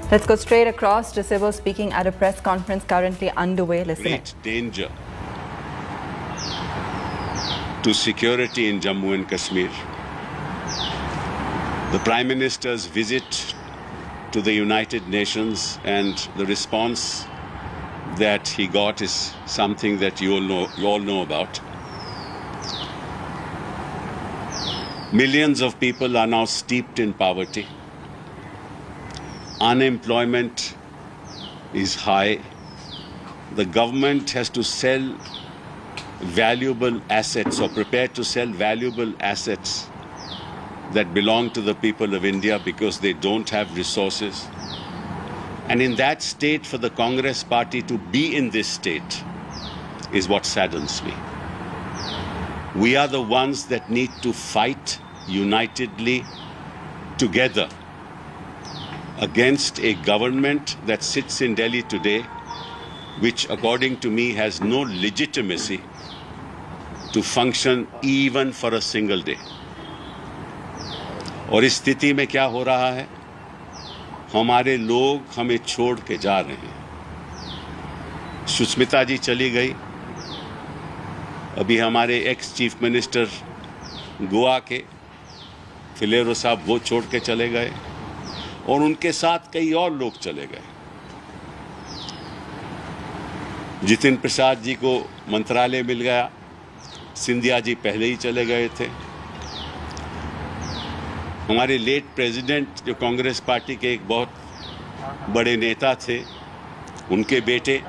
Let's go straight across. Disebo speaking at a press conference currently underway. Listen. Great danger to security in Jammu and Kashmir. The Prime Minister's visit to the United Nations and the response that he got is something that you all know about. Millions of people are now steeped in poverty. Unemployment is high. The government has to sell valuable assets or prepare to sell valuable assets that belong to the people of India because they don't have resources. And in that state, for the Congress party to be in this state is what saddens me. We are the ones that need to fight unitedly together against a government that sits in Delhi today, which according to me has no legitimacy to function even for a single day. और इस स्थिति में क्या हो रहा है? हमारे लोग हमें छोड़ के जा रहे हैं। सुष्मिता जी चली गई, अभी हमारे एक्स चीफ मिनिस्टर गोवा के फिलेरो साहब वो छोड़ के चले गए और उनके साथ कई और लोग चले गए। जितिन प्रसाद जी को मंत्रालय मिल गया, सिंधिया जी पहले ही चले गए थे। हमारे लेट प्रेसिडेंट जो कांग्रेस पार्टी के एक बहुत बड़े नेता थे, उनके बेटे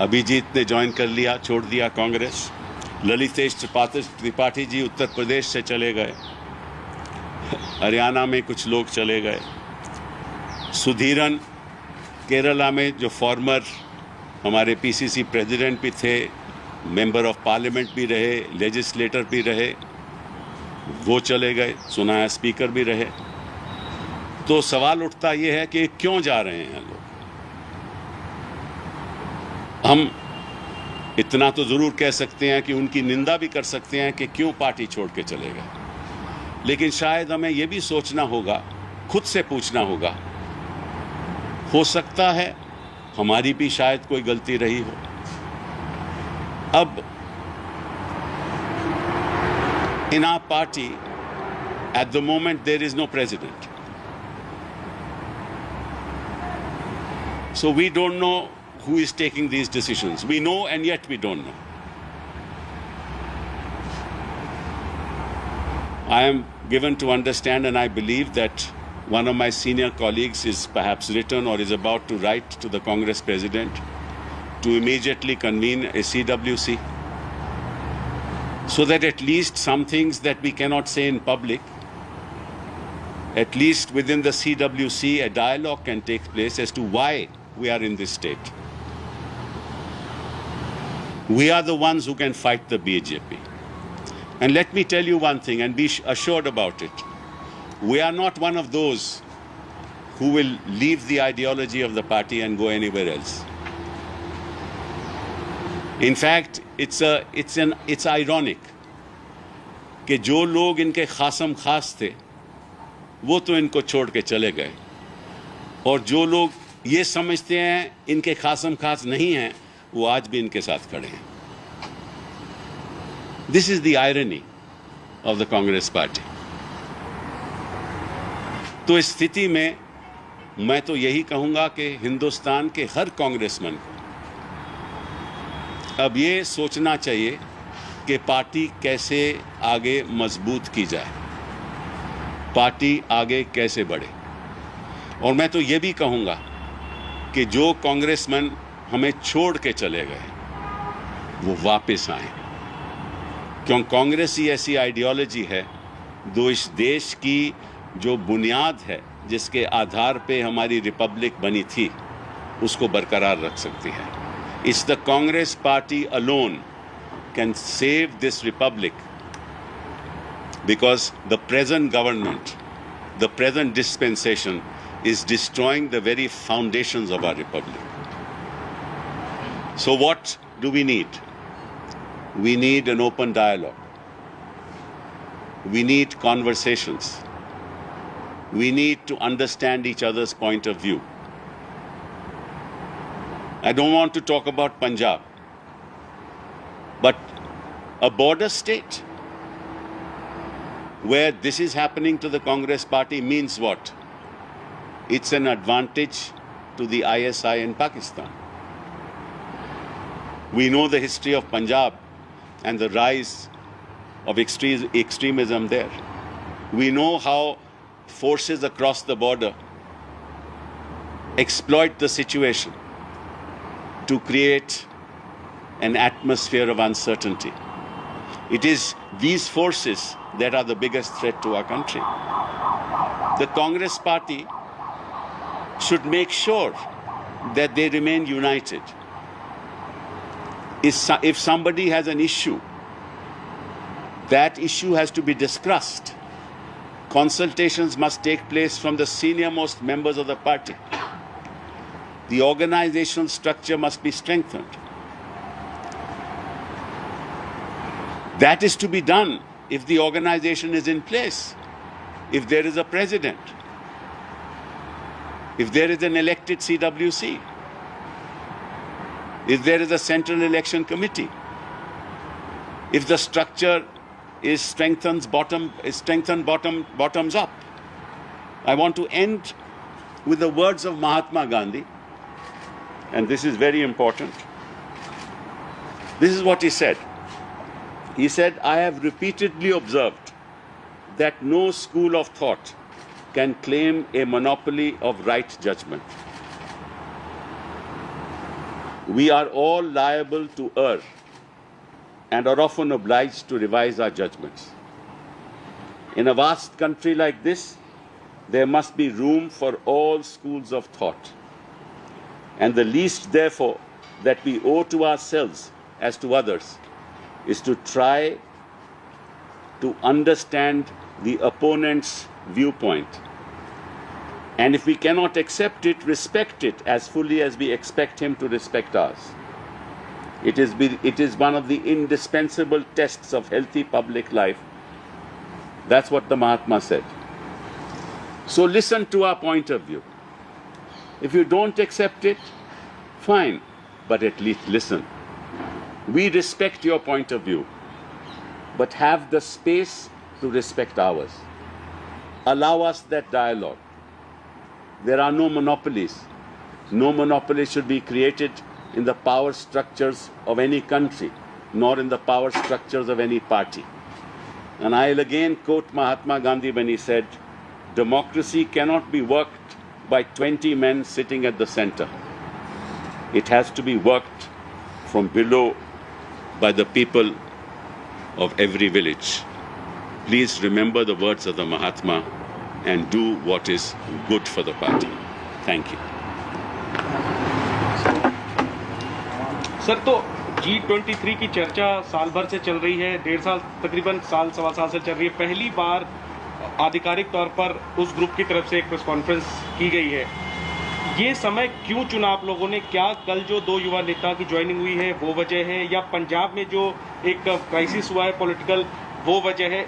अभिजीत ने ज्वाइन कर लिया, छोड़ दिया कांग्रेस। ललितेश त्रिपाठी जी उत्तर प्रदेश से चले गए, हरियाणा में कुछ लोग चले गए। सुधीरन केरला में जो फॉर्मर हमारे पीसीसी प्रेसिडेंट भी थे, मेंबर ऑफ पार्लियामेंट भी रहे, लेजिस्लेटर भी रहे, वो चले गए। सुना है स्पीकर भी रहे। तो सवाल उठता ये है कि क्यों जा रहे हैं लोग? हम इतना तो जरूर कह सकते हैं कि उनकी निंदा भी कर सकते हैं कि क्यों पार्टी छोड़ के चले गए, लेकिन शायद हमें यह भी सोचना होगा, खुद से पूछना होगा, हो सकता है हमारी भी शायद कोई गलती रही हो। अब in our party, at the moment, there is no president. So we don't know who is taking these decisions. We know and yet we don't know. I am given to understand and I believe that one of my senior colleagues is perhaps written or is about to write to the Congress president to immediately convene a CWC, so that at least some things that we cannot say in public, at least within the CWC, a dialogue can take place as to why we are in this state. We are the ones who can fight the BJP. And let me tell you one thing and be assured about it. We are not one of those who will leave the ideology of the party and go anywhere else. In fact, it's ironic कि जो लोग इनके खासम खास थे वो तो इनको छोड़ के चले गए, और जो लोग ये समझते हैं इनके खासम खास नहीं हैं वो आज भी इनके साथ खड़े हैं। This is the irony of the Congress Party. तो इस स्थिति में मैं तो यही कहूंगा कि हिंदुस्तान के हर कांग्रेसमैन को अब ये सोचना चाहिए कि पार्टी कैसे आगे मजबूत की जाए, पार्टी आगे कैसे बढ़े। और मैं तो ये भी कहूँगा कि जो कांग्रेसमैन हमें छोड़ के चले गए वो वापस आए, क्यों कांग्रेस ही ऐसी आइडियोलॉजी है जो इस देश की जो बुनियाद है, जिसके आधार पे हमारी रिपब्लिक बनी थी, उसको बरकरार रख सकती है। It's the Congress party alone can save this republic, because the present government, the present dispensation is destroying the very foundations of our republic. So what do we need? We need an open dialogue. We need conversations. we need to understand each other's point of view. I don't want to talk about Punjab, but a border state where this is happening to the Congress party means what? It's an advantage to the ISI in Pakistan. We know the history of Punjab and the rise of extremism there. We know how forces across the border exploit the situation to create an atmosphere of uncertainty. It is these forces that are the biggest threat to our country. The Congress party should make sure that they remain united. If somebody has an issue, that issue has to be discussed. Consultations must take place from the senior-most members of the party. The organizational structure must be strengthened. That is to be done if the organization is in place, if there is a president, if there is an elected CWC, if there is a central election committee, if the structure is strengthened bottoms up. I want to end with the words of Mahatma Gandhi, and this is very important. This is what he said. He said, I have repeatedly observed that no school of thought can claim a monopoly of right judgment. We are all liable to err and are often obliged to revise our judgments. In a vast country like this, there must be room for all schools of thought. And the least, therefore, that we owe to ourselves as to others is to try to understand the opponent's viewpoint. And if we cannot accept it, respect it as fully as we expect him to respect ours. It is one of the indispensable tests of healthy public life. That's what the Mahatma said. So listen to our point of view. If you don't accept it, fine, but at least listen. We respect your point of view, but have the space to respect ours. Allow us that dialogue. There are no monopolies. No monopoly should be created in the power structures of any country, nor in the power structures of any party. And I'll again quote Mahatma Gandhi when he said, democracy cannot be worked by 20 men sitting at the center. It has to be worked from below by the people of every village. Please remember the words of the Mahatma and do what is good for the party. Thank you. Sir, तो G23 की चर्चा साल भर से चल रही है, 1.5 साल, तकरीबन साल सवा साल से चल रही है। पहली बार आधिकारिक तौर पर उस ग्रुप की तरफ से एक प्रेस कॉन्फ्रेंस की गई है। ये समय क्यों चुना आप लोगों ने? क्या कल जो 2 युवा नेता की ज्वाइनिंग हुई है वो वजह है, या पंजाब में जो एक क्राइसिस हुआ है पॉलिटिकल वो वजह है?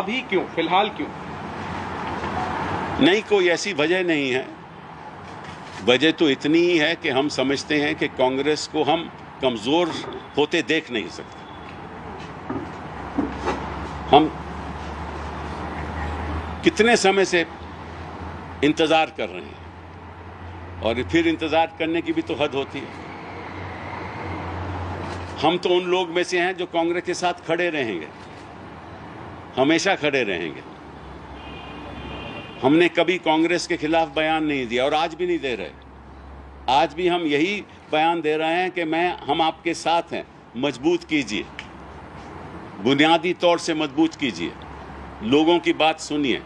अभी क्यों, फिलहाल क्यों? नहीं, कोई ऐसी वजह नहीं है। वजह तो इतनी ही है कि हम समझते हैं कि कांग्रेस को हम कमज़ोर होते देख नहीं सकते। हम कितने समय से इंतज़ार कर रहे हैं और फिर इंतज़ार करने की भी तो हद होती है। हम तो उन लोग में से हैं जो कांग्रेस के साथ खड़े रहेंगे, हमेशा खड़े रहेंगे। हमने कभी कांग्रेस के खिलाफ बयान नहीं दिया और आज भी नहीं दे रहे। आज भी हम यही बयान दे रहे हैं कि हम आपके साथ हैं। मजबूत कीजिए, बुनियादी तौर से मजबूत कीजिए, लोगों की बात सुनिए,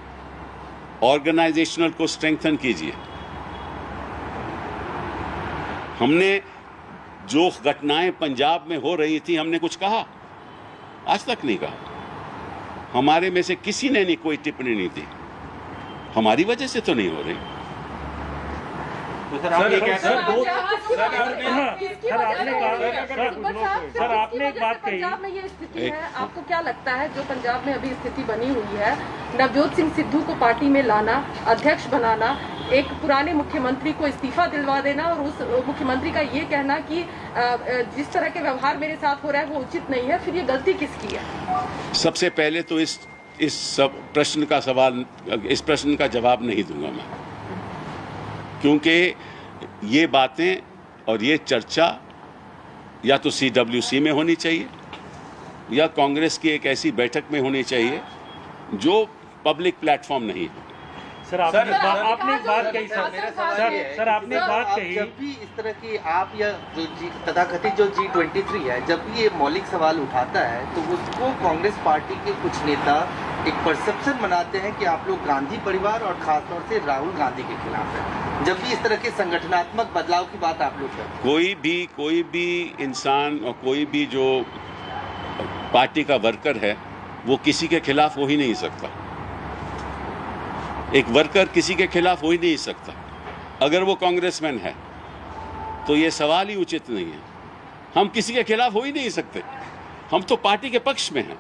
ऑर्गेनाइजेशनल को स्ट्रेंथन कीजिए। हमने जो घटनाएं पंजाब में हो रही थी, हमने कुछ कहा? आज तक नहीं कहा। हमारे में से किसी ने नहीं कोई टिप्पणी नहीं दी। हमारी वजह से तो नहीं हो रही। सर आपने एक बात कही, पंजाब में ये स्थिति है, आपको क्या लगता है जो पंजाब में अभी स्थिति बनी हुई है, नवजोत सिंह सिद्धू को पार्टी में लाना, अध्यक्ष बनाना, एक पुराने मुख्यमंत्री को इस्तीफा दिलवा देना और उस मुख्यमंत्री का ये कहना कि जिस तरह के व्यवहार मेरे साथ हो रहा है वो उचित नहीं है, फिर ये गलती किसकी है? सबसे पहले तो इस सब इस प्रश्न का जवाब नहीं दूंगा मैं, क्योंकि ये बातें और ये चर्चा या तो CWC में होनी चाहिए या कांग्रेस की एक ऐसी बैठक में होनी चाहिए जो पब्लिक प्लेटफॉर्म नहीं है। सर आपने एक बात कही सर आपने एक बात कही, जब भी इस तरह की आप या जो तथाकथित जो G23 है, जब भी ये मौलिक सवाल उठाता है तो उसको कांग्रेस पार्टी के कुछ नेता एक परसेप्शन बनाते हैं कि आप लोग गांधी परिवार और खासतौर से राहुल गांधी के खिलाफ है। जब भी इस तरह के संगठनात्मक बदलाव की बात आप लोग करते हैं, कोई भी इंसान और कोई भी जो पार्टी का वर्कर है वो किसी के खिलाफ हो ही नहीं सकता। एक वर्कर किसी के खिलाफ हो ही नहीं सकता। अगर वो कांग्रेसमैन है तो ये सवाल ही उचित नहीं है। हम किसी के खिलाफ हो ही नहीं सकते, हम तो पार्टी के पक्ष में हैं,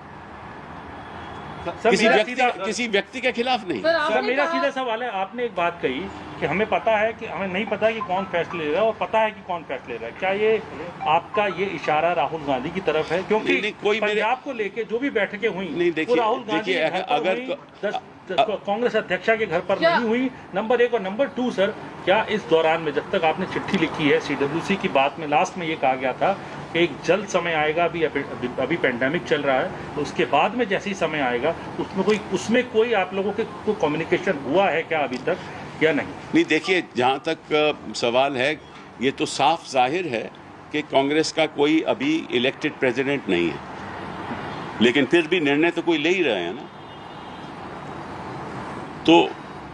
किसी व्यक्ति के खिलाफ नहीं। सर मेरा सीधा सवाल है, आपने एक बात कही कि हमें पता है कि हमें नहीं पता कि कौन फैसले ले रहा है और पता है कि कौन फैसले ले रहा है, क्या ये आपका ये इशारा राहुल गांधी की तरफ है? क्योंकि कोई पंजाब को लेके जो भी बैठकें हुई वो राहुल गांधी अगर कांग्रेस अध्यक्षा के घर पर नहीं हुई, नंबर 1, और नंबर 2 सर, क्या इस दौरान में जब तक आपने चिट्ठी लिखी है CWC की बात में लास्ट में ये कहा गया था कि एक जल्द समय आएगा, अभी पेंडेमिक चल रहा है, तो उसके बाद में जैसे ही समय आएगा उसमें कोई आप लोगों के कोई कम्युनिकेशन हुआ है क्या अभी तक या नहीं? देखिए, जहाँ तक सवाल है ये तो साफ जाहिर है कि कांग्रेस का कोई अभी इलेक्टेड प्रेसिडेंट नहीं है, लेकिन फिर भी निर्णय तो कोई ले ही रहे हैं ना। तो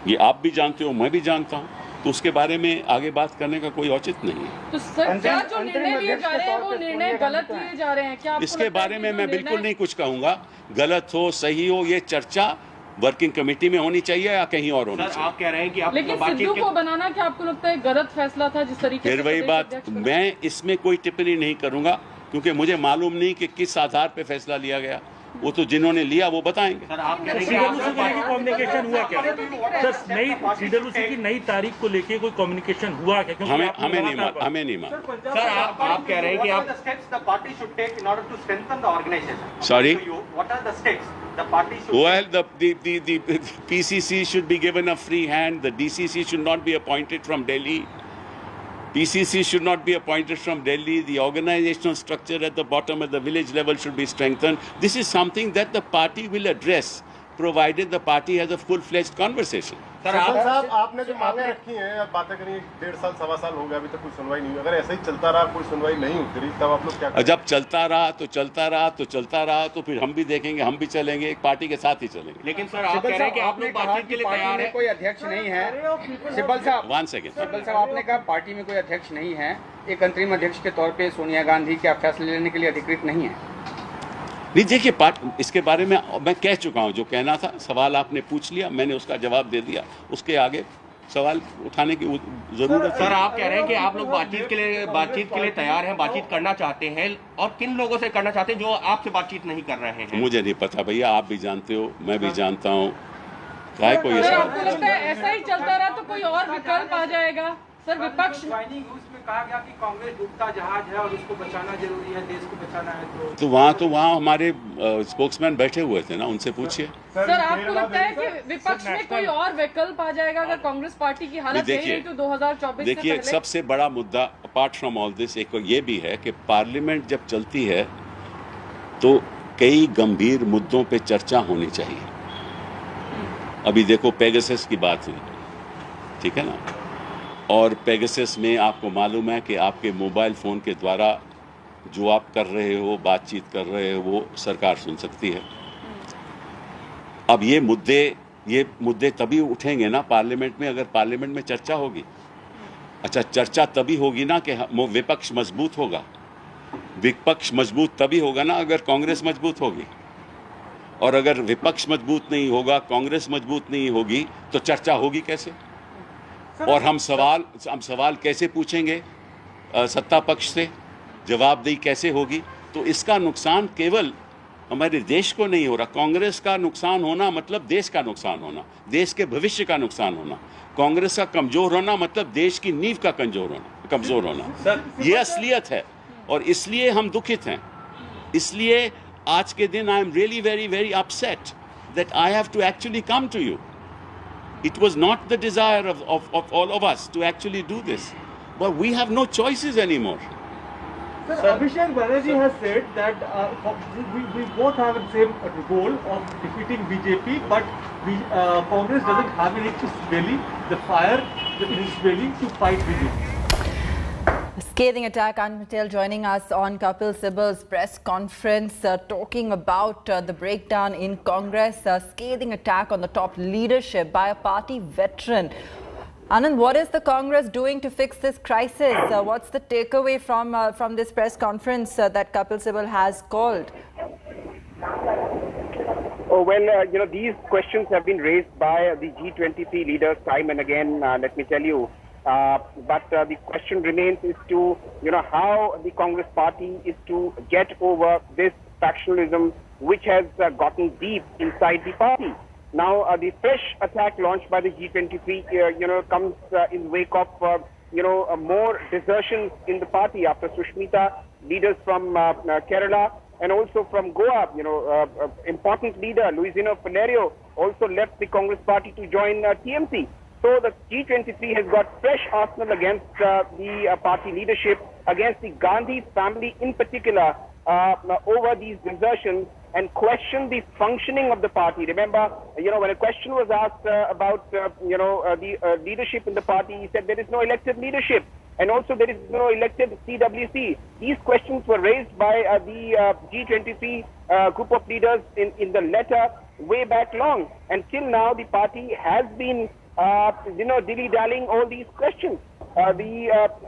ये आप भी जानते हो, मैं भी जानता हूँ, तो उसके बारे में आगे बात करने का कोई औचित्य नहीं है। तो सर क्या जो निर्णय लिए जा रहे हैं वो निर्णय गलत लिए जा रहे हैं क्या? इसके बारे में मैं बिल्कुल नहीं कुछ कहूँगा, गलत हो सही हो, ये चर्चा वर्किंग कमेटी में होनी चाहिए या कहीं और होनी चाहिए। आप कह रहे हैं कि आप लेकिन सिद्धू को बनाना क्या आपको लगता है गलत फैसला था जिस तरीके से? फिर वही बात, मैं इसमें कोई टिप्पणी नहीं करूंगा क्योंकि मुझे मालूम नहीं कि किस आधार पर फैसला लिया गया, वो तो जिन्होंने लिया वो बताएंगे। सर आप कह रहे हैं कि कम्युनिकेशन हुआ क्या? सर नई CWC की नई तारीख को लेके कोई कम्युनिकेशन हुआ क्या? क्योंकि हमें नहीं मालूम। सर आप कह रहे हैं कि आप Sorry? What are the steps the party should Well, the PCC should be given a free hand. The DCC should not be appointed from Delhi. PCC should not be appointed from Delhi. The organizational structure at the bottom at the village level should be strengthened. This is something that the party will address, provided the party has a full-fledged conversation. Sir साहब, आपने जो मांगे रखी हैं, बातें करी, 1.5 साल 1.25 साल हो गया, अभी तक कोई सुनवाई नहीं हुई। अगर ऐसे ही चलता रहा, कोई सुनवाई नहीं होती रही, तब आप लोग क्या करेंगे? जब चलता रहा तो फिर हम भी देखेंगे, हम भी चलेंगे, एक पार्टी के साथ ही चलेंगे। लेकिन सर आप कह रहे हैं कि आप लोग बातचीत के लिए तैयार हैं। कोई अध्यक्ष नहीं है सिब्बल साहब। 1 सेकेंड। सिब्बल साहब, आपने कहा पार्टी में कोई अध्यक्ष नहीं है, एक अंतरिम अध्यक्ष के तौर पे सोनिया गांधी क्या फैसले लेने के लिए अधिकृत नहीं है? नहीं, देखिए, इसके बारे में मैं कह चुका हूं, जो कहना था। सवाल आपने पूछ लिया, मैंने उसका जवाब दे दिया, उसके आगे सवाल उठाने की जरूरत। सर आप कह रहे हैं कि आप लोग बातचीत के लिए तैयार हैं, बातचीत करना चाहते हैं, और किन लोगों से करना चाहते हैं जो आपसे बातचीत नहीं कर रहे हैं? मुझे नहीं पता भैया, आप भी जानते हो, मैं भी जानता हूँ। आपको लगता है ऐसा ही चलता रहा तो कोई और विकल्प आ जाएगा? सर विपक्ष में कहा गया कि कांग्रेस डूबता जहाज है और उसको बचाना जरूरी है, देश को बचाना है, तो वहाँ हमारे स्पोक्समैन बैठे हुए थे ना, उनसे पूछिए। सर आपको लगता है कि विपक्ष में कोई और विकल्प आ जाएगा अगर कांग्रेस पार्टी की हालत यही है तो 2024? देखिए, सबसे बड़ा मुद्दा अपार्ट फ्रॉम ऑल दिस एक ये भी है कि पार्लियामेंट जब चलती है तो कई गंभीर मुद्दों पे चर्चा होनी चाहिए। अभी देखो, पेगासस की बात हुई, ठीक है ना, और पेगासस में आपको मालूम है कि आपके मोबाइल फ़ोन के द्वारा जो आप कर रहे हो, बातचीत कर रहे हो, वो सरकार सुन सकती है। अब ये मुद्दे तभी उठेंगे ना पार्लियामेंट में, अगर पार्लियामेंट में चर्चा होगी। अच्छा, चर्चा तभी होगी ना कि विपक्ष मजबूत होगा। विपक्ष मजबूत तभी होगा ना अगर कांग्रेस मजबूत होगी, और अगर विपक्ष मजबूत नहीं होगा, कांग्रेस मजबूत नहीं होगी, तो चर्चा होगी कैसे? और हम सवाल कैसे पूछेंगे सत्ता पक्ष से, जवाबदेही कैसे होगी? तो इसका नुकसान केवल हमारे देश को नहीं हो रहा। कांग्रेस का नुकसान होना मतलब देश का नुकसान होना, देश के भविष्य का नुकसान होना। कांग्रेस का कमजोर होना मतलब देश की नींव का कमजोर होना। ये असलियत है और इसलिए हम दुखित हैं। इसलिए आज के दिन I am really very very upset that I have to actually come to you. It was not the desire of all of us to actually do this, but we have no choices anymore. Sir, Abhishek Banerjee has said that we both have the same goal of defeating BJP, but Congress doesn't have in its belly the fire in its belly to fight BJP. Scathing attack. Anand Patel joining us on Kapil Sibal's press conference, talking about the breakdown in Congress. Scathing attack on the top leadership by a party veteran. Anand, what is the Congress doing to fix this crisis? What's the takeaway from this press conference that Kapil Sibal has called? Oh, well, these questions have been raised by the G23 leaders time and again, let me tell you. But the question remains is to, how the Congress party is to get over this factionalism which has gotten deep inside the party. Now, the fresh attack launched by the G23, comes in wake of, more desertions in the party after Sushmita, leaders from Kerala and also from Goa, important leader Luisino Valerio also left the Congress party to join TMC. So the G23 has got fresh arsenal against the party leadership, against the Gandhi family in particular, over these desertions and question the functioning of the party. Remember, when a question was asked about, the leadership in the party, he said there is no elected leadership and also there is no elected CWC. These questions were raised by the G23 group of leaders in the letter way back long. And till now, the party has been dilly-dallying all these questions.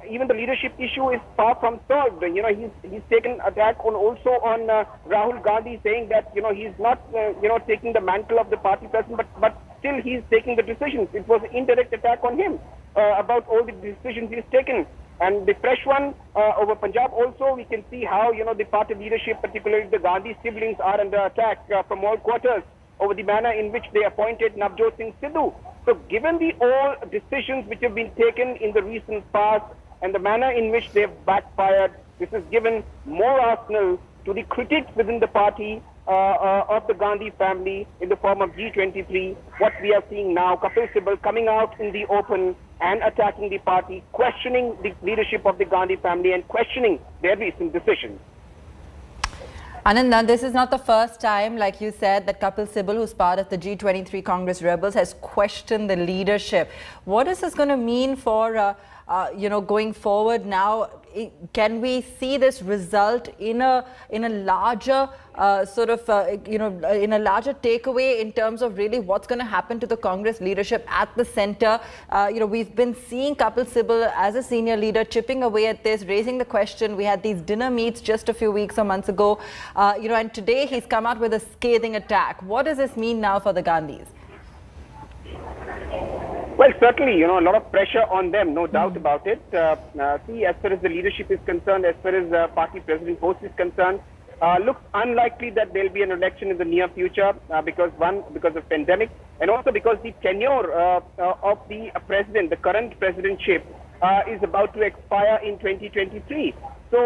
Even the leadership issue is far from solved. He's taken attack on Rahul Gandhi, saying that he's not taking the mantle of the party president, but still he's taking the decisions. It was an indirect attack on him about all the decisions he's taken. And the fresh one over Punjab also, we can see how the party leadership, particularly the Gandhi siblings, are under attack from all quarters over the manner in which they appointed Navjot Singh Sidhu. So given the all decisions which have been taken in the recent past and the manner in which they have backfired, this has given more arsenal to the critics within the party of the Gandhi family in the form of G23. What we are seeing now, Kapil Sibal coming out in the open and attacking the party, questioning the leadership of the Gandhi family and questioning their recent decisions. Anand, this is not the first time, like you said, that Kapil Sibal, who's part of the G23 Congress rebels, has questioned the leadership. What is this going to mean for, going forward now? Can we see this result in a larger in a larger takeaway in terms of really what's going to happen to the Congress leadership at the center? We've been seeing Kapil Sibal as a senior leader chipping away at this, raising the question. We had these dinner meets just a few weeks or months ago, and today he's come out with a scathing attack. What does this mean now for the Gandhis? Well, certainly, a lot of pressure on them, no doubt about it. See, as far as the leadership is concerned, as far as party president post is concerned, looks unlikely that there'll be an election in the near future because of pandemic, and also because the tenure of the president, the current presidentship, is about to expire in 2023. So,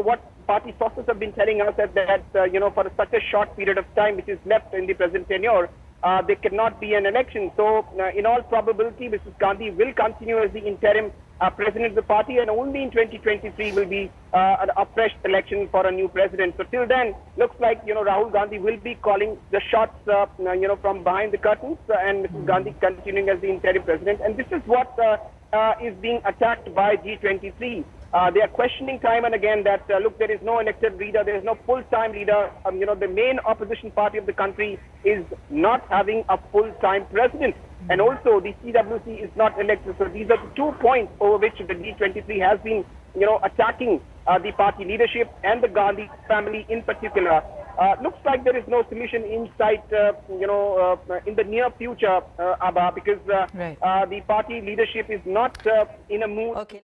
what party sources have been telling us that for such a short period of time which is left in the present tenure, there cannot be an election. So, in all probability, Mrs. Gandhi will continue as the interim president of the party, and only in 2023 will be a fresh election for a new president. So, till then, looks like Rahul Gandhi will be calling the shots, from behind the curtains, and Mrs. Gandhi continuing as the interim president. And this is what is being attacked by G23. They are questioning time and again that, look, there is no elected leader, there is no full-time leader. The main opposition party of the country is not having a full-time president. And also, the CWC is not elected. So these are the 2 points over which the G23 has been, attacking the party leadership and the Gandhi family in particular. looks like there is no solution in sight, in the near future, Abha, because the party leadership is not in a mood. Okay.